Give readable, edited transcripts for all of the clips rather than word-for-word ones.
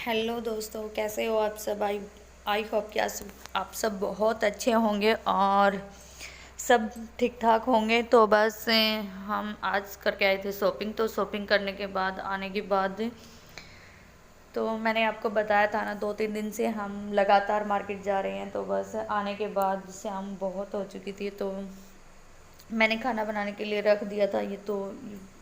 Hello दोस्तों, कैसे हो आप सब। आई आई होप कि आप सब बहुत अच्छे होंगे और सब ठीक ठाक होंगे। तो बस हम आज करके आए थे शॉपिंग। तो शॉपिंग करने के बाद आने के बाद तो मैंने आपको बताया था ना, 2-3 दिन से हम लगातार मार्केट जा रहे हैं। तो बस आने के बाद शाम बहुत हो चुकी थी, तो मैंने खाना बनाने के लिए रख दिया था। ये तो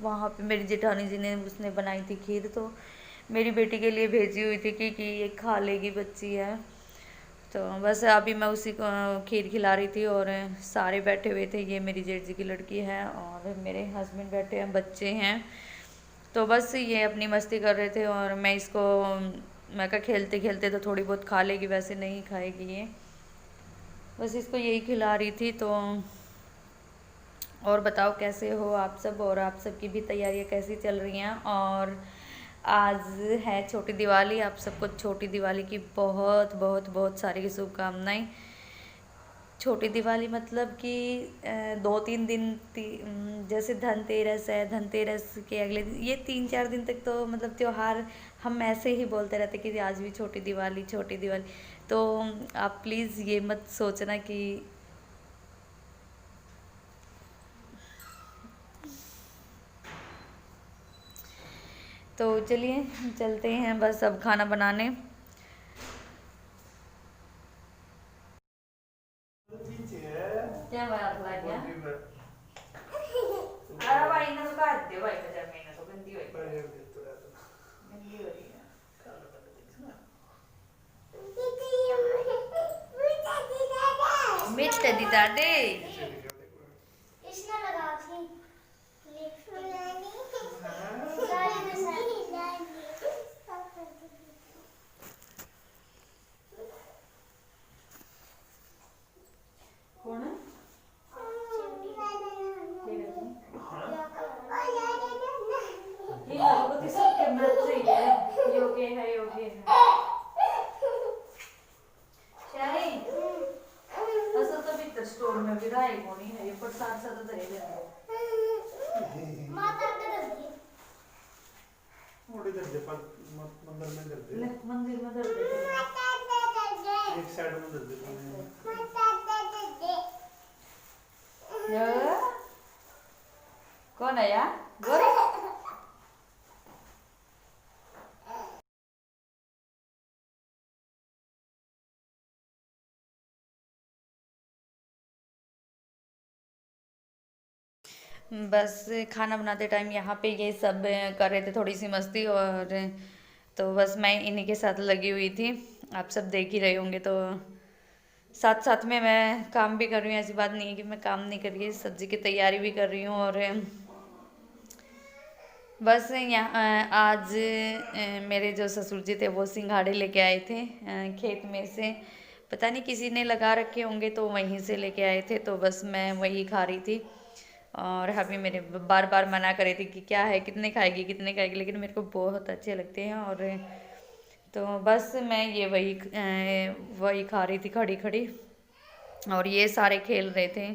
वहाँ पे मेरी जेठानी जी ने उसने बनाई थी खीर, तो मेरी बेटी के लिए भेजी हुई थी कि ये खा लेगी, बच्ची है। तो बस अभी मैं उसी को खीर खिला रही थी और सारे बैठे हुए थे। ये मेरी जेठ जी की लड़की है और मेरे हस्बैंड बैठे हैं, बच्चे हैं। तो बस ये अपनी मस्ती कर रहे थे और मैं इसको, मैं कहा खेलते खेलते तो थोड़ी बहुत खा लेगी, वैसे नहीं खाएगी ये। बस इसको यही खिला रही थी। तो और बताओ कैसे हो आप सब, और आप सब की भी तैयारियां कैसी चल रही हैं। और आज है छोटी दिवाली, आप सबको छोटी दिवाली की बहुत बहुत बहुत सारी शुभकामनाएं। छोटी दिवाली मतलब कि 2-3 दिन जैसे धनतेरस है, धनतेरस के अगले दिन, ये 3-4 दिन तक तो मतलब त्योहार हम ऐसे ही बोलते रहते कि आज भी छोटी दिवाली, छोटी दिवाली। तो आप प्लीज़ ये मत सोचना कि, तो चलिए चलते हैं बस अब खाना बनाने। क्या बात लग गया। अरे भाई ना तो काट दे भाई, पजामे ना तो गंदी हुई, गंदी हो रही है। मिट दी दादे इसने लगा थी कौन है ये लोगों को सबके मत चाहिए, योग्य है, योग्य है। शाही असल तो भीतर स्टोर में भी राई होनी है, ये प्रसाद सा तो धरे देंगे। माता के दर्दी मोड़ी कर दे पर मंदिर में कर दे, मंदिर में धर दे, एक साइड में कर दे। कौन है यार, गोरे। बस खाना बनाते टाइम यहाँ पे ये सब कर रहे थे, थोड़ी सी मस्ती। और तो बस मैं इन्हीं के साथ लगी हुई थी, आप सब देख ही रहे होंगे। तो साथ साथ में मैं काम भी कर रही हूँ, ऐसी बात नहीं है कि मैं काम नहीं कर रही, सब्जी की तैयारी भी कर रही हूँ। और बस यहाँ आज मेरे जो ससुर जी थे वो सिंघाड़े लेके आए थे खेत में से। पता नहीं किसी ने लगा रखे होंगे, तो वहीं से लेके आए थे। तो बस मैं वही खा रही थी। और अभी मेरे बार बार मना कर रही थी कि क्या है, कितने खाएगी, कितने खाएगी, लेकिन मेरे को बहुत अच्छे लगते हैं। और तो बस मैं ये वही खा रही थी खड़ी खड़ी, और ये सारे खेल रहे थे,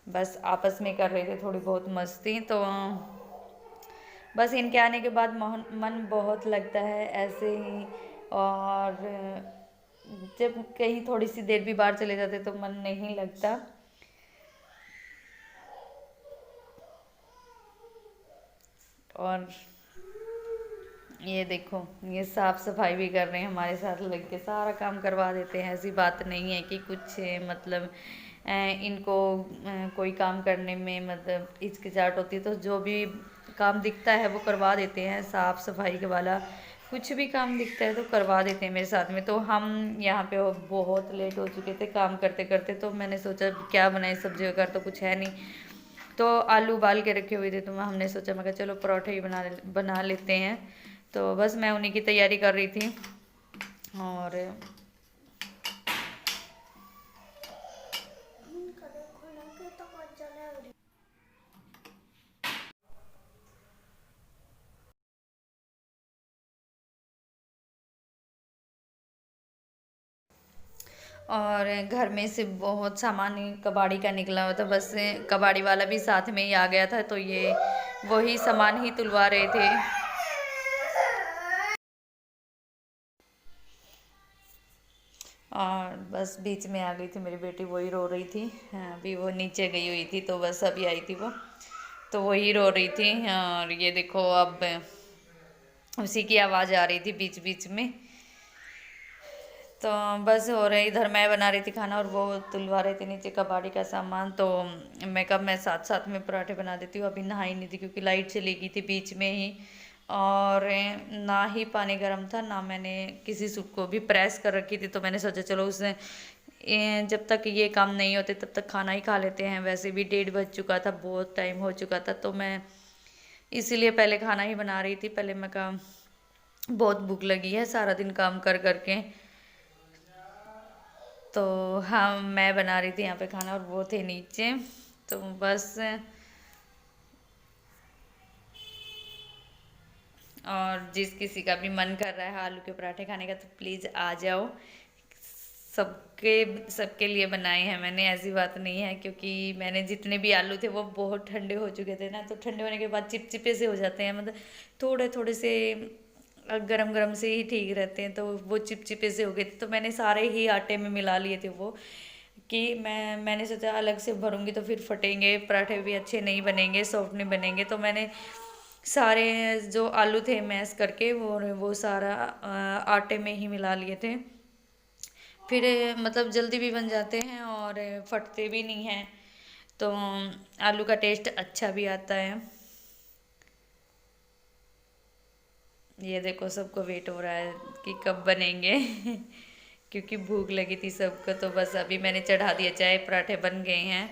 बस आपस में कर रहे थे थोड़ी बहुत मस्ती। तो बस इनके आने के बाद मन बहुत लगता है ऐसे ही। और जब कहीं थोड़ी सी देर भी बाहर चले जाते तो मन नहीं लगता। और ये देखो, ये साफ सफाई भी कर रहे हैं हमारे साथ लग के, सारा काम करवा देते हैं। ऐसी बात नहीं है कि कुछ मतलब इनको कोई काम करने में मतलब हिचकिचाहट होती है, तो जो भी काम दिखता है वो करवा देते हैं। साफ सफाई के वाला कुछ भी काम दिखता है तो करवा देते हैं मेरे साथ में। तो हम यहाँ पे बहुत लेट हो चुके थे काम करते करते, तो मैंने सोचा क्या बनाए, सब्जी वगैरह तो कुछ है नहीं। तो आलू उबाल के रखे हुए थे, तो हमने सोचा, मैं कहा चलो परोठे ही बना लेते हैं। तो बस मैं उन्हीं की तैयारी कर रही थी। और और घर में से बहुत सामान कबाड़ी का निकला हुआ था, बस कबाड़ी वाला भी साथ में ही आ गया था, तो ये वही सामान ही तुलवा रहे थे। बस बीच में आ गई थी मेरी बेटी, वही रो रही थी। हाँ, अभी वो नीचे गई हुई थी तो बस अभी आई थी वो, तो वही रो रही थी। और ये देखो अब उसी की आवाज़ आ रही थी बीच बीच में। तो बस हो रही, इधर मैं बना रही थी खाना और वो तुलवा रहे थे नीचे कबाड़ी का सामान। तो मैं साथ साथ में पराठे बना देती हूँ। अभी नहाई नहीं थी क्योंकि लाइट चली गई थी बीच में ही, और ना ही पानी गर्म था, ना मैंने किसी सूट को भी प्रेस कर रखी थी। तो मैंने सोचा चलो उसने जब तक ये काम नहीं होते तब तक खाना ही खा लेते हैं। वैसे भी 1:30 बज चुका था, बहुत टाइम हो चुका था, तो मैं इसीलिए पहले खाना ही बना रही थी। पहले मैं कहा बहुत भूख लगी है सारा दिन काम कर करके। तो हाँ, मैं बना रही थी यहाँ पे खाना और वो थे नीचे। तो बस, और जिस किसी का भी मन कर रहा है आलू के पराठे खाने का तो प्लीज़ आ जाओ। सबके सबके लिए बनाए हैं मैंने, ऐसी बात नहीं है। क्योंकि मैंने जितने भी आलू थे वो बहुत ठंडे हो चुके थे ना, तो ठंडे होने के बाद चिपचिपे से हो जाते हैं, मतलब थोड़े थोड़े से गरम गरम से ही ठीक रहते हैं। तो वो चिपचिपे से हो गए थे, तो मैंने सारे ही आटे में मिला लिए थे वो, कि मैंने सोचा अलग से भरूंगी तो फिर फटेंगे, पराठे भी अच्छे नहीं बनेंगे, सॉफ्ट नहीं बनेंगे। तो मैंने सारे जो आलू थे मैश करके वो सारा आटे में ही मिला लिए थे। फिर मतलब जल्दी भी बन जाते हैं और फटते भी नहीं हैं, तो आलू का टेस्ट अच्छा भी आता है। ये देखो सबको वेट हो रहा है कि कब बनेंगे क्योंकि भूख लगी थी सबको। तो बस अभी मैंने चढ़ा दिया चाय, पराठे बन गए हैं।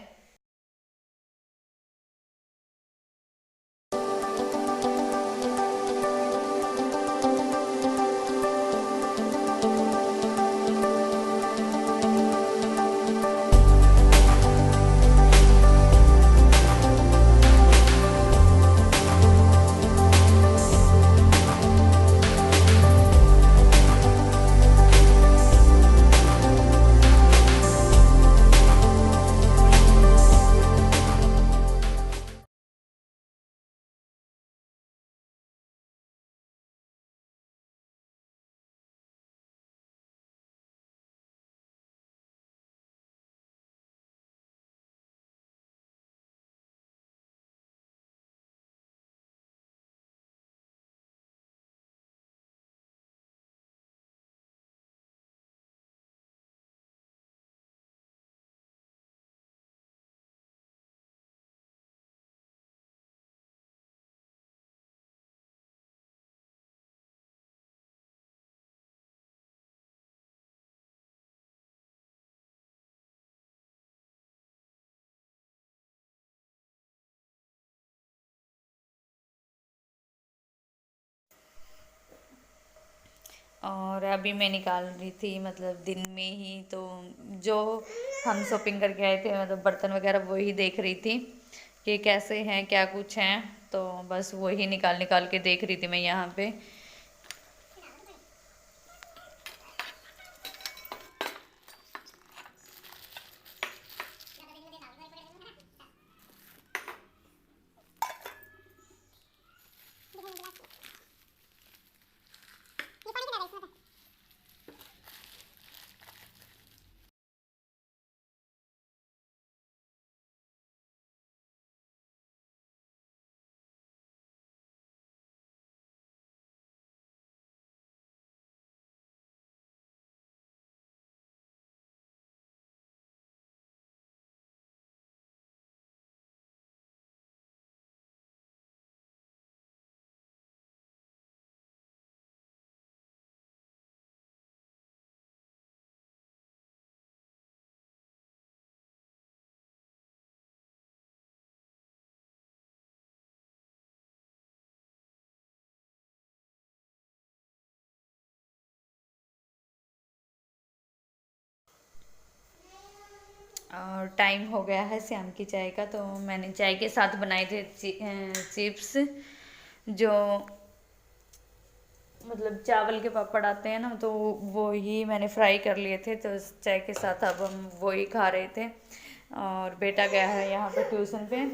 और अभी मैं निकाल रही थी मतलब दिन में ही, तो जो हम शॉपिंग करके आए थे मतलब बर्तन वगैरह वही देख रही थी कि कैसे हैं क्या कुछ हैं। तो बस वही निकाल निकाल के देख रही थी मैं यहाँ पे। और टाइम हो गया है शाम की चाय का, तो मैंने चाय के साथ बनाए थे चिप्स, जो मतलब चावल के पापड़ आते हैं ना, तो वो ही मैंने फ्राई कर लिए थे। तो चाय के साथ अब हम वो ही खा रहे थे। और बेटा गया है यहाँ पे ट्यूशन पे।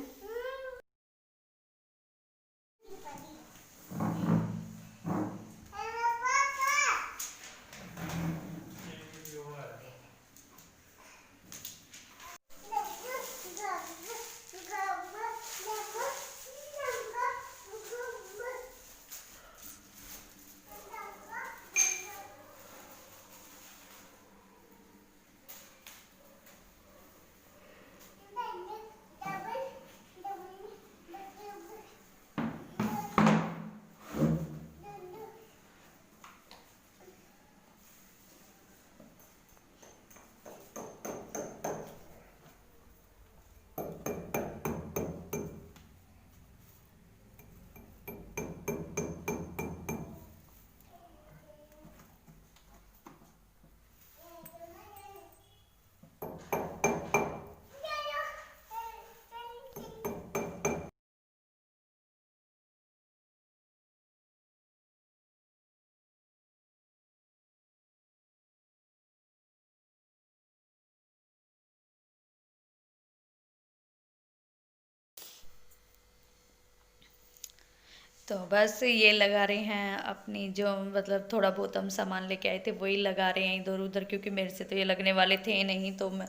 तो बस ये लगा रहे हैं अपनी जो मतलब थोड़ा बहुत हम सामान लेके आए थे वही लगा रहे हैं इधर उधर, क्योंकि मेरे से तो ये लगने वाले थे नहीं, तो मैं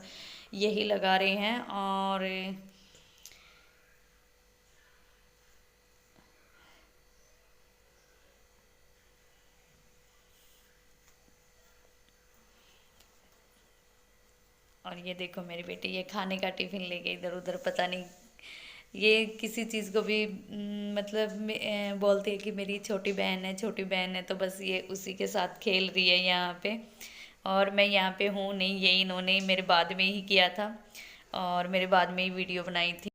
यही लगा रहे हैं। और ये देखो मेरी बेटी ये खाने का टिफिन लेके इधर उधर, पता नहीं ये किसी चीज़ को भी मतलब बोलती है कि मेरी छोटी बहन है, छोटी बहन है, तो बस ये उसी के साथ खेल रही है यहाँ पे। और मैं यहाँ पे हूँ नहीं, ये इन्होंने मेरे बाद में ही किया था और मेरे बाद में ही वीडियो बनाई थी।